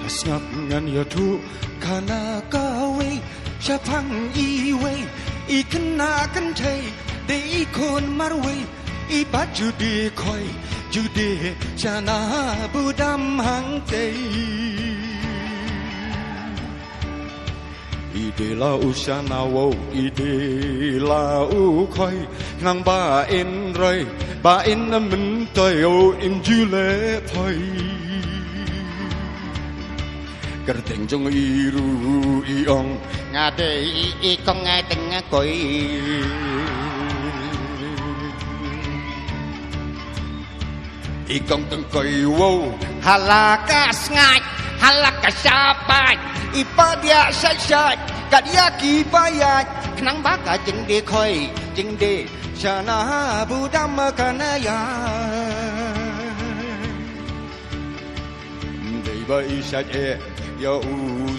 snap ngan ya tu kana kawe syapang iwe ikena kan thai de ikon marwe i baju di khoi jude chana budam hang te ide la usana wo ide la u khoi nang ba en roi ba en min toi o in jule thoi kerteng jong iru iong ngade i kong ngai teng koi i kong teng koi wo halaka sngai halaka sapai i pa dia sai ka dia ki bayat nang ba ka jing de khoi jing de chana budam kanaya dei bai sa e ya u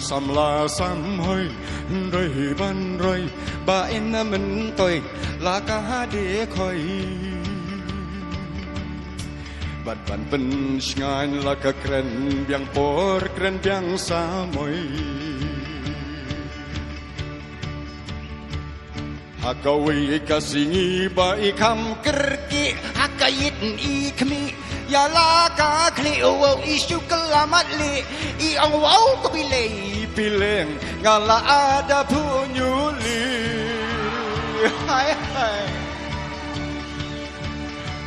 sam la sam hoi roi ban roi ba en min toi la ka de khoi bad ban pen ngan la ka kren biang por kren biang sa moi hakawi kasingi ba ikam kerki hakayit i khmi ya la ka khli o isu kelamat li i ang wau ko pileng ngala ada punyuli hai hai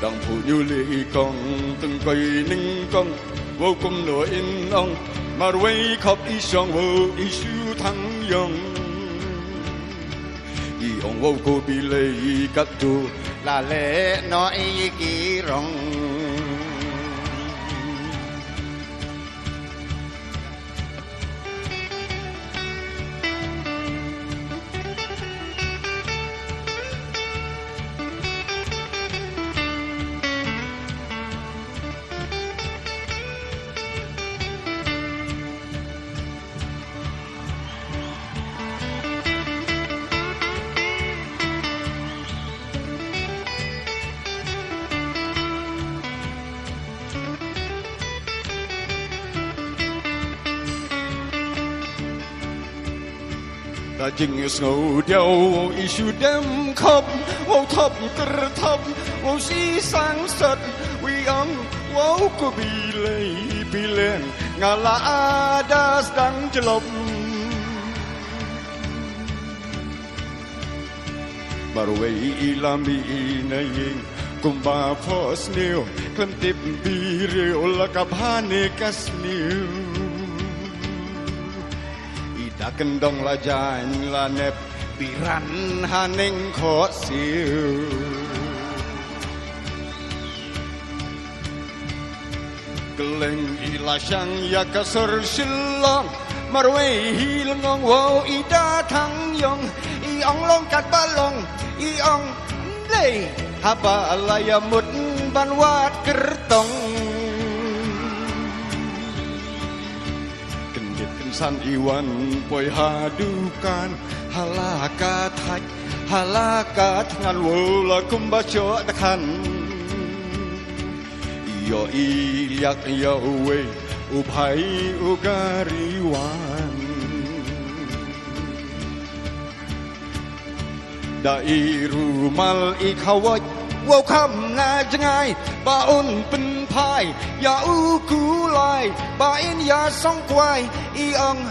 dang punyuli kong teng koi ning kong wo kum no in ong marwei khop i song wo isu thang yong i ong wo ko pilei kat tu la le no i ki rong ta jing snow điêu isu dem khop wo thop ter thop wo si sang sat wi ang wo ko bi len ngala ada sedang jelop barwei ilami naying kumba phos new klantip bi re ol ka bhane kasniu kendong la jan la nep piran haning kho siu keleng ila sang ya kasur silong marwei hilong wo ida thang yong i ong long kat balong i ong lei haba la ya mut ban wat kertong san iwan poi hadukan halaka thach halaka ngan wo la kumba cho dakhan yo ilyak yo we upai ugariwan dairu mal ikhawat wo kham nga jangai baun pen phai ya u ku lai ba in ya song kwai i ong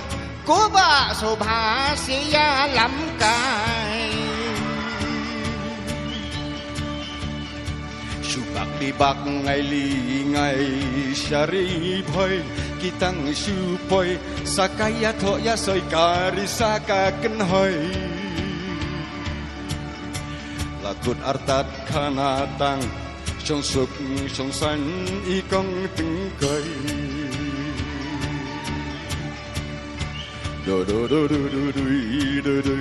ko ba so bha si ya lam kai subak di bak ngai li ngai shari phoi kitang su poi sakaya tho ya soi kari saka ken hoi lakut artat khana tang trong sục trong xanh y công từng cây do do do do do do do do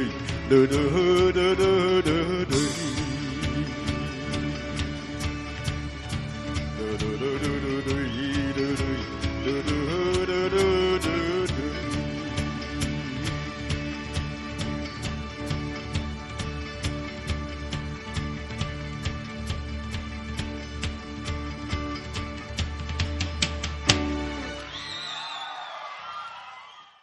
do do do do do do